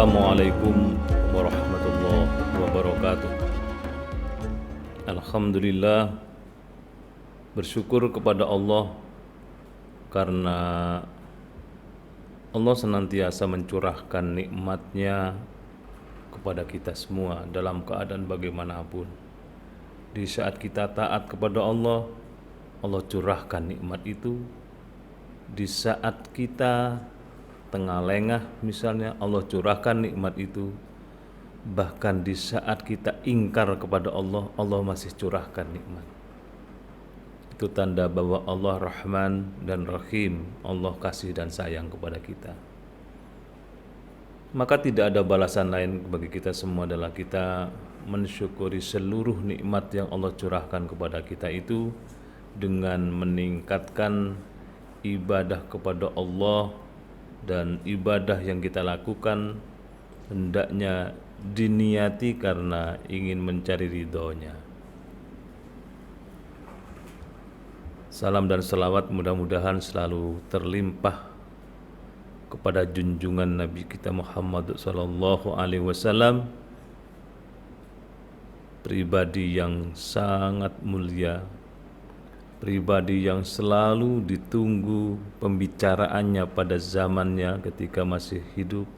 Assalamualaikum warahmatullahi wabarakatuh. Alhamdulillah, bersyukur kepada Allah karena Allah senantiasa mencurahkan nikmat-Nya kepada kita semua dalam keadaan bagaimanapun. Di saat kita taat kepada Allah, Allah curahkan nikmat itu. Di saat kita tengah lengah misalnya, Allah curahkan nikmat itu. Bahkan di saat kita ingkar kepada Allah, Allah masih curahkan nikmat. Itu tanda bahwa Allah Rahman dan Rahim, Allah kasih dan sayang kepada kita. Maka tidak ada balasan lain bagi kita semua adalah kita mensyukuri seluruh nikmat yang Allah curahkan kepada kita itu dengan meningkatkan ibadah kepada Allah, dan ibadah yang kita lakukan hendaknya diniati karena ingin mencari ridhonya. Salam dan salawat mudah-mudahan selalu terlimpah kepada junjungan Nabi kita Muhammad sallallahu alaihi wasallam, pribadi yang sangat mulia, pribadi yang selalu ditunggu pembicaraannya pada zamannya ketika masih hidup,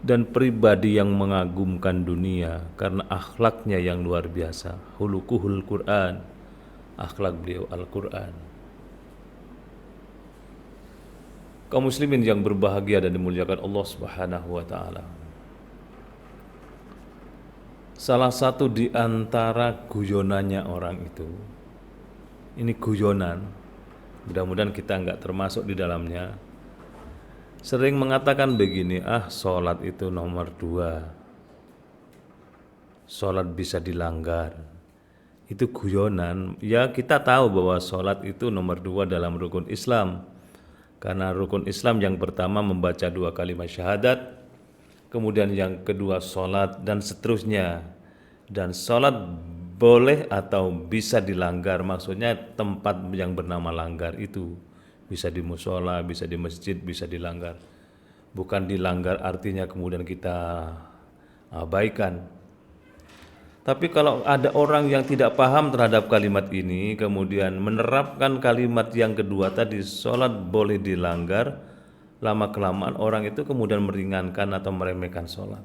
dan pribadi yang mengagumkan dunia karena akhlaknya yang luar biasa. Hulukuhul Quran, akhlak beliau Al-Quran. Kaum muslimin yang berbahagia dan dimuliakan Allah Subhanahu wa taala. Salah satu di antara guyonannya orang itu, ini guyonan, mudah-mudahan kita enggak termasuk di dalamnya, sering mengatakan begini, sholat itu nomor 2, sholat bisa dilanggar. Itu guyonan. Ya, kita tahu bahwa sholat itu nomor 2 dalam rukun Islam, karena rukun Islam yang pertama membaca 2 kalimat syahadat, kemudian yang kedua sholat, dan seterusnya. Dan sholat boleh atau bisa dilanggar, maksudnya tempat yang bernama langgar itu bisa di mushola, bisa di masjid, bisa dilanggar. Bukan dilanggar artinya kemudian kita abaikan. Tapi kalau ada orang yang tidak paham terhadap kalimat ini, kemudian menerapkan kalimat yang kedua tadi, sholat boleh dilanggar, lama-kelamaan orang itu kemudian meringankan atau meremehkan sholat.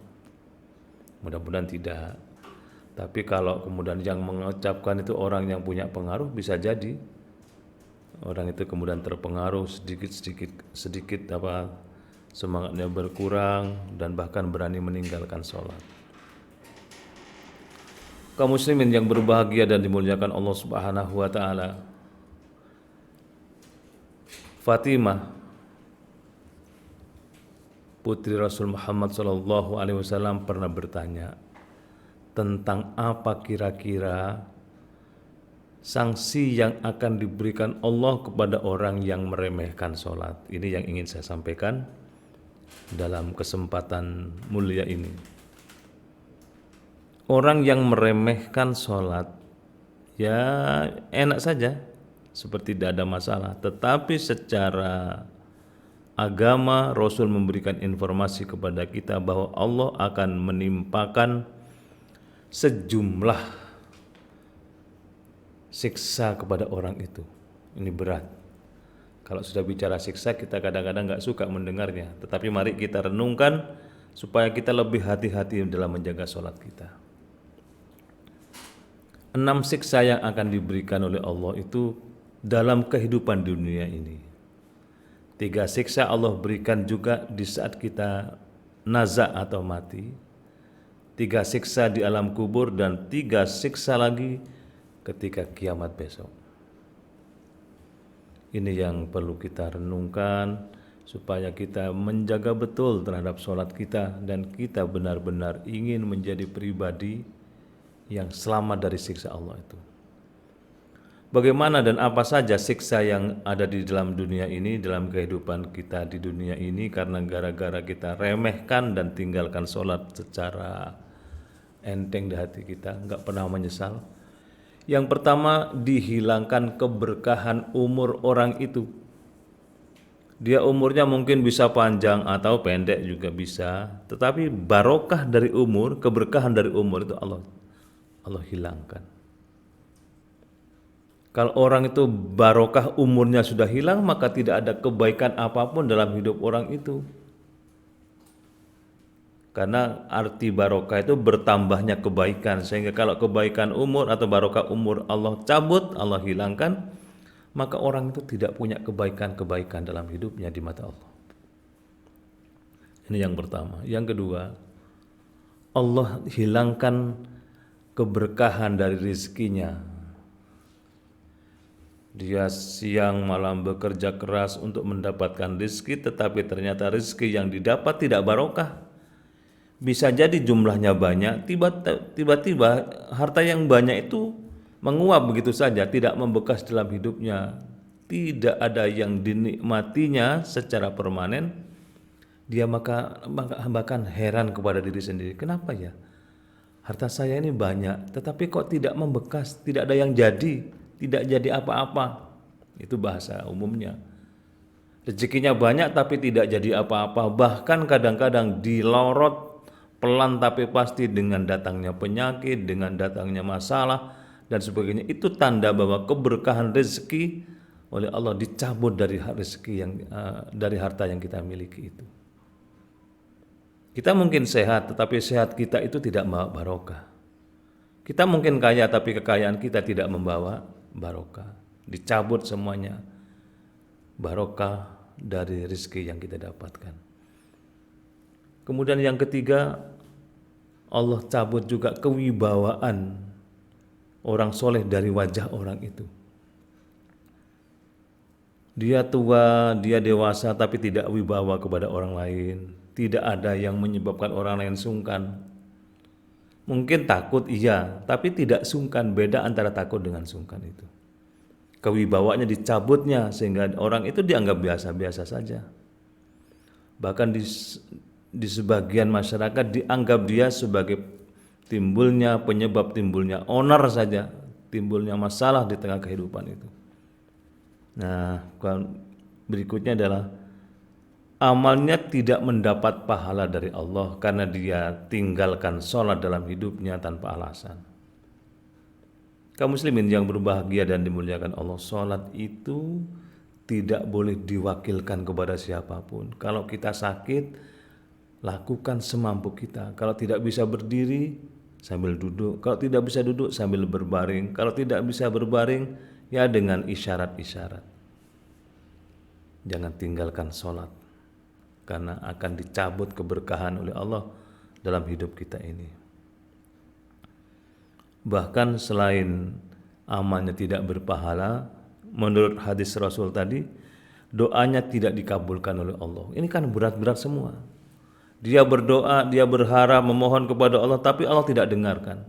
Mudah-mudahan tidak. Tapi kalau kemudian yang mengucapkan itu orang yang punya pengaruh, bisa jadi orang itu kemudian terpengaruh sedikit semangatnya berkurang dan bahkan berani meninggalkan sholat. Kaum muslimin yang berbahagia dan dimuliakan Allah Subhanahu wa taala, Fatimah putri Rasul Muhammad sallallahu alaihi wasallam pernah bertanya tentang apa kira-kira sanksi yang akan diberikan Allah kepada orang yang meremehkan sholat. Ini yang ingin saya sampaikan dalam kesempatan mulia ini. Orang yang meremehkan sholat, ya enak saja, seperti tidak ada masalah. Tetapi secara agama, Rasul memberikan informasi kepada kita bahwa Allah akan menimpakan sejumlah siksa kepada orang itu. Ini berat. Kalau sudah bicara siksa, kita kadang-kadang nggak suka mendengarnya. Tetapi mari kita renungkan supaya kita lebih hati-hati dalam menjaga sholat kita. 6 siksa yang akan diberikan oleh Allah itu dalam kehidupan dunia ini. 3 siksa Allah berikan juga di saat kita nazak atau mati. 3 siksa di alam kubur, dan 3 siksa lagi ketika kiamat besok. Ini yang perlu kita renungkan supaya kita menjaga betul terhadap sholat kita dan kita benar-benar ingin menjadi pribadi yang selamat dari siksa Allah itu. Bagaimana dan apa saja siksa yang ada di dalam dunia ini, dalam kehidupan kita di dunia ini, karena gara-gara kita remehkan dan tinggalkan sholat secara enteng di hati kita, nggak pernah menyesal. Yang pertama, dihilangkan keberkahan umur orang itu. Dia umurnya mungkin bisa panjang atau pendek juga bisa, tetapi barokah dari umur, keberkahan dari umur itu Allah hilangkan. Kalau orang itu barokah umurnya sudah hilang, maka tidak ada kebaikan apapun dalam hidup orang itu. Karena arti barokah itu bertambahnya kebaikan, sehingga kalau kebaikan umur atau barokah umur Allah cabut, Allah hilangkan, maka orang itu tidak punya kebaikan-kebaikan dalam hidupnya di mata Allah. Ini yang pertama. Yang kedua, Allah hilangkan keberkahan dari rezekinya. Dia siang malam bekerja keras untuk mendapatkan rezeki, tetapi ternyata rezeki yang didapat tidak barokah. Bisa jadi jumlahnya banyak, tiba-tiba harta yang banyak itu menguap begitu saja, tidak membekas dalam hidupnya, tidak ada yang dinikmatinya secara permanen. Dia maka bahkan heran kepada diri sendiri, kenapa ya harta saya ini banyak, tetapi kok tidak membekas, tidak ada yang jadi, tidak jadi apa-apa. Itu bahasa umumnya. Rezekinya banyak tapi tidak jadi apa-apa, bahkan kadang-kadang dilorot pelan tapi pasti dengan datangnya penyakit, dengan datangnya masalah dan sebagainya. Itu tanda bahwa keberkahan rezeki oleh Allah dicabut dari rezeki yang dari harta yang kita miliki itu. Kita mungkin sehat, tetapi sehat kita itu tidak membawa barokah. Kita mungkin kaya, tapi kekayaan kita tidak membawa barokah. Dicabut semuanya barokah dari rezeki yang kita dapatkan. Kemudian yang ketiga, Allah cabut juga kewibawaan orang soleh dari wajah orang itu. Dia tua, dia dewasa, tapi tidak wibawa kepada orang lain. Tidak ada yang menyebabkan orang lain sungkan. Mungkin takut iya, tapi tidak sungkan. Beda antara takut dengan sungkan itu. Kewibawaannya dicabutnya sehingga orang itu dianggap biasa-biasa saja. Bahkan di sebagian masyarakat dianggap dia sebagai penyebab timbulnya onar saja, timbulnya masalah di tengah kehidupan itu. Nah, berikutnya adalah amalnya tidak mendapat pahala dari Allah karena dia tinggalkan sholat dalam hidupnya tanpa alasan. Kaum muslimin yang berbahagia dan dimuliakan Allah, sholat itu tidak boleh diwakilkan kepada siapapun. Kalau kita sakit, lakukan semampu kita. Kalau tidak bisa berdiri, sambil duduk. Kalau tidak bisa duduk, sambil berbaring. Kalau tidak bisa berbaring, ya dengan isyarat-isyarat. Jangan tinggalkan sholat, karena akan dicabut keberkahan oleh Allah dalam hidup kita ini. Bahkan selain amalnya tidak berpahala, menurut hadis Rasul tadi, doanya tidak dikabulkan oleh Allah. Ini kan berat-berat semua. Dia berdoa, dia berharap, memohon kepada Allah, tapi Allah tidak dengarkan.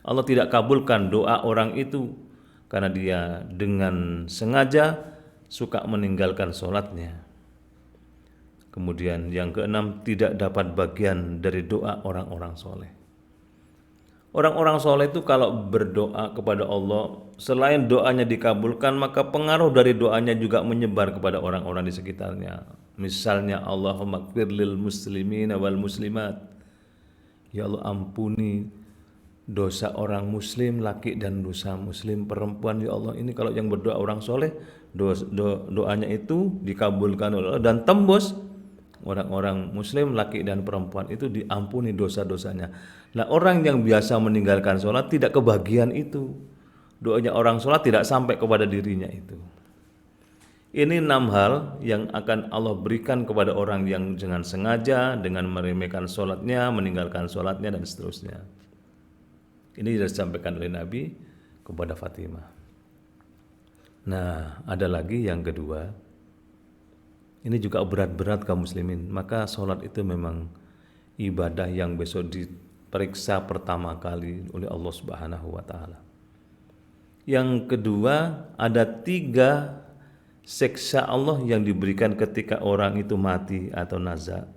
Allah tidak kabulkan doa orang itu karena dia dengan sengaja suka meninggalkan sholatnya. Kemudian yang keenam, tidak dapat bagian dari doa orang-orang soleh. Orang-orang soleh itu kalau berdoa kepada Allah, selain doanya dikabulkan, maka pengaruh dari doanya juga menyebar kepada orang-orang di sekitarnya. Misalnya, Allahumma ighfir lil muslimin wal muslimat. Ya Allah, ampuni dosa orang muslim laki dan dosa muslim perempuan. Ya Allah, ini kalau yang berdoa orang soleh, doanya itu dikabulkan oleh Allah dan tembus. Orang-orang muslim laki dan perempuan itu diampuni dosa-dosanya. Nah, orang yang biasa meninggalkan sholat tidak kebagian itu. Doanya orang sholat tidak sampai kepada dirinya itu. Ini 6 hal yang akan Allah berikan kepada orang yang dengan sengaja, dengan meremehkan sholatnya, meninggalkan sholatnya dan seterusnya. Ini sudah disampaikan oleh Nabi kepada Fatimah. Nah, ada lagi yang kedua. Ini juga berat-berat kaum muslimin. Maka sholat itu memang ibadah yang besok diperiksa pertama kali oleh Allah Subhanahu wa ta'ala. Yang kedua, ada 3 siksa Allah yang diberikan ketika orang itu mati atau naza.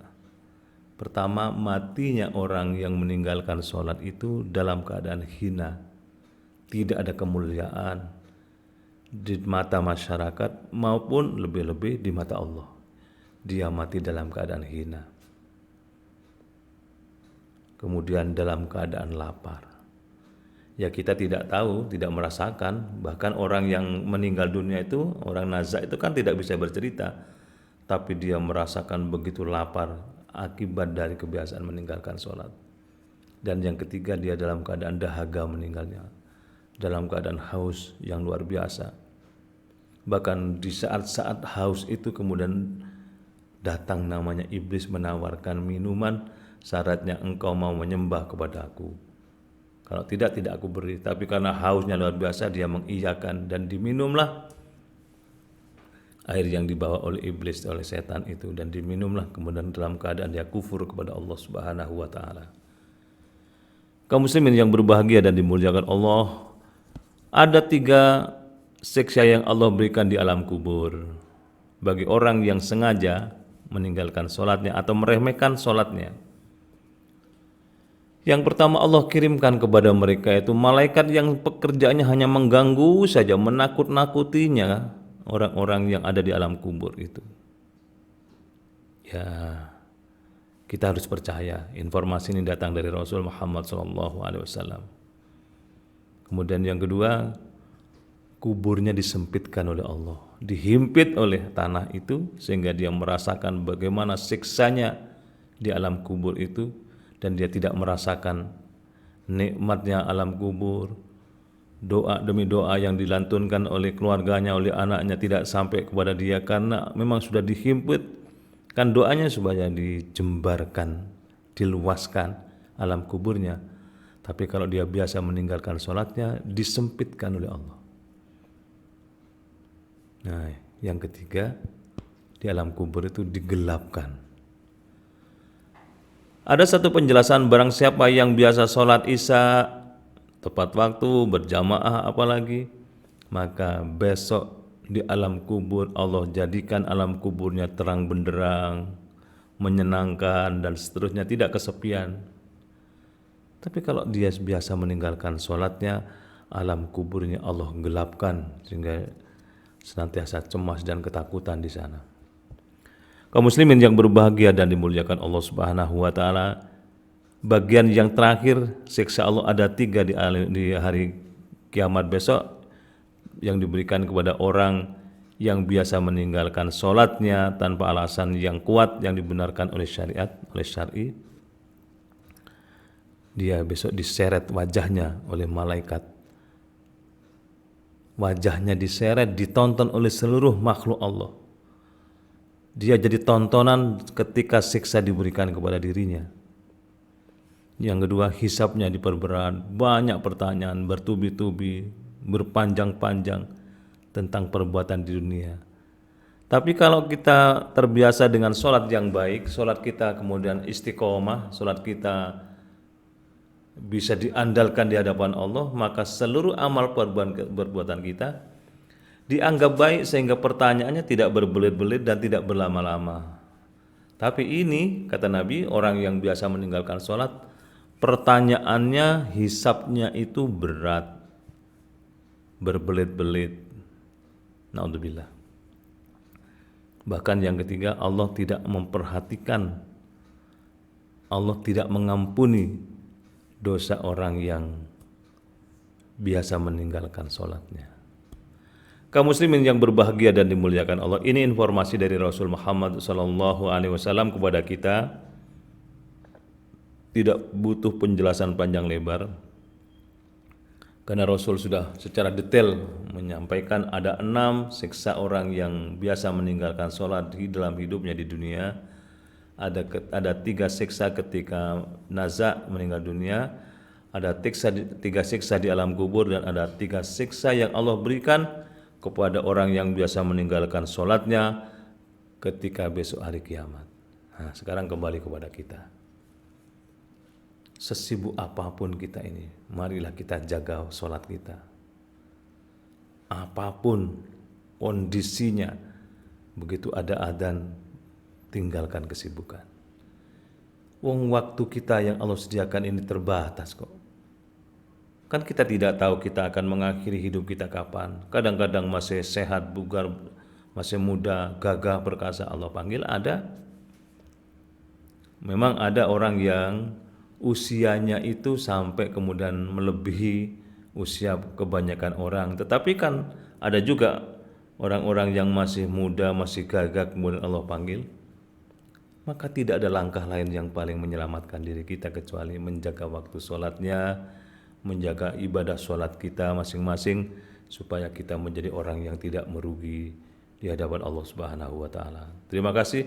Pertama, matinya orang yang meninggalkan sholat itu dalam keadaan hina, tidak ada kemuliaan di mata masyarakat maupun lebih-lebih di mata Allah. dia mati dalam keadaan hina. Kemudian dalam keadaan lapar. Ya kita tidak tahu, tidak merasakan, bahkan orang yang meninggal dunia itu, orang nazak itu kan tidak bisa bercerita, tapi dia merasakan begitu lapar akibat dari kebiasaan meninggalkan sholat. Dan yang ketiga, dia dalam keadaan dahaga meninggalnya, dalam keadaan haus yang luar biasa. Bahkan di saat-saat haus itu kemudian datang namanya iblis menawarkan minuman, syaratnya engkau mau menyembah kepada aku. Kalau tidak aku beri. Tapi karena hausnya luar biasa, dia mengiyakan dan diminumlah air yang dibawa oleh iblis, oleh setan itu, dan diminumlah, kemudian dalam keadaan dia kufur kepada Allah Subhanahu wa taala. Kaum muslimin yang berbahagia dan dimuliakan Allah, ada 3 siksa yang Allah berikan di alam kubur bagi orang yang sengaja meninggalkan sholatnya atau meremehkan sholatnya. Yang pertama, Allah kirimkan kepada mereka itu malaikat yang pekerjaannya hanya mengganggu saja, menakut-nakutinya orang-orang yang ada di alam kubur itu. Ya, kita harus percaya informasi ini datang dari Rasul Muhammad SAW. Kemudian yang kedua, kuburnya disempitkan oleh Allah, dihimpit oleh tanah itu sehingga dia merasakan bagaimana siksanya di alam kubur itu, dan dia tidak merasakan nikmatnya alam kubur. Doa demi doa yang dilantunkan oleh keluarganya, oleh anaknya tidak sampai kepada dia karena memang sudah dihimpit. Kan doanya supaya dijembarkan, diluaskan alam kuburnya. Tapi kalau dia biasa meninggalkan sholatnya, disempitkan oleh Allah. Nah, yang ketiga, di alam kubur itu digelapkan. Ada satu penjelasan, barang siapa yang biasa sholat isya tepat waktu, berjamaah apalagi, maka besok di alam kubur Allah jadikan alam kuburnya terang benderang, menyenangkan dan seterusnya, tidak kesepian. Tapi kalau dia biasa meninggalkan sholatnya, alam kuburnya Allah gelapkan sehingga senantiasa cemas dan ketakutan di sana. Kaum muslimin yang berbahagia dan dimuliakan Allah Subhanahu wa taala, bagian yang terakhir siksa Allah ada 3 di hari kiamat besok yang diberikan kepada orang yang biasa meninggalkan sholatnya tanpa alasan yang kuat yang dibenarkan oleh syariat, oleh syar'i. Dia besok diseret wajahnya oleh malaikat. Wajahnya diseret, ditonton oleh seluruh makhluk Allah. Dia jadi tontonan ketika siksa diberikan kepada dirinya. Yang kedua, hisabnya diperberat, banyak pertanyaan bertubi-tubi, berpanjang-panjang tentang perbuatan di dunia. Tapi kalau kita terbiasa dengan sholat yang baik, sholat kita kemudian istiqomah, sholat kita bisa diandalkan di hadapan Allah, maka seluruh amal perbuatan kita dianggap baik sehingga pertanyaannya tidak berbelit-belit dan tidak berlama-lama. Tapi ini, kata Nabi, orang yang biasa meninggalkan sholat, pertanyaannya, hisabnya itu berat, berbelit-belit. Naudzubillah. Bahkan yang ketiga, Allah tidak memperhatikan, Allah tidak mengampuni dosa orang yang biasa meninggalkan sholatnya. Kaum muslimin yang berbahagia dan dimuliakan Allah, ini informasi dari Rasul Muhammad SAW kepada kita. Tidak butuh penjelasan panjang lebar, karena Rasul sudah secara detail menyampaikan ada 6 siksa orang yang biasa meninggalkan sholat di dalam hidupnya di dunia. Ada 3 siksa ketika naza meninggal dunia, ada 3 siksa di alam kubur, dan ada 3 siksa yang Allah berikan kepada orang yang biasa meninggalkan sholatnya ketika besok hari kiamat. Nah, sekarang kembali kepada kita. Sesibuk apapun kita ini, marilah kita jaga sholat kita. Apapun kondisinya, begitu ada adzan, tinggalkan kesibukan. Wong waktu kita yang Allah sediakan ini terbatas kok. Kan kita tidak tahu kita akan mengakhiri hidup kita kapan. Kadang-kadang masih sehat, bugar, masih muda, gagah, perkasa, Allah panggil. Ada, memang ada orang yang usianya itu sampai kemudian melebihi usia kebanyakan orang. Tetapi kan ada juga orang-orang yang masih muda, masih gagah, kemudian Allah panggil. Maka tidak ada langkah lain yang paling menyelamatkan diri kita kecuali menjaga waktu sholatnya, menjaga ibadah sholat kita masing-masing, supaya kita menjadi orang yang tidak merugi di hadapan Allah Subhanahu wa Ta'ala. Terima kasih.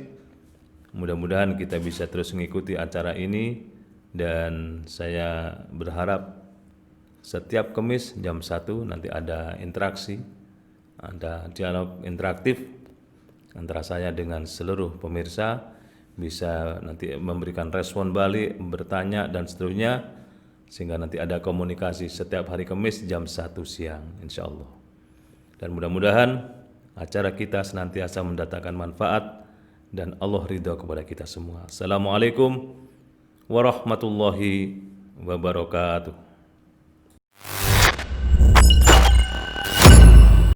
Mudah-mudahan kita bisa terus mengikuti acara ini, dan saya berharap setiap Kamis jam 1 nanti ada interaksi, ada dialog interaktif antara saya dengan seluruh pemirsa, bisa nanti memberikan respon balik, bertanya dan seterusnya, sehingga nanti ada komunikasi setiap hari Kamis jam 1 siang insya Allah. Dan mudah-mudahan acara kita senantiasa mendatangkan manfaat dan Allah ridha kepada kita semua. Assalamualaikum warahmatullahi wabarakatuh.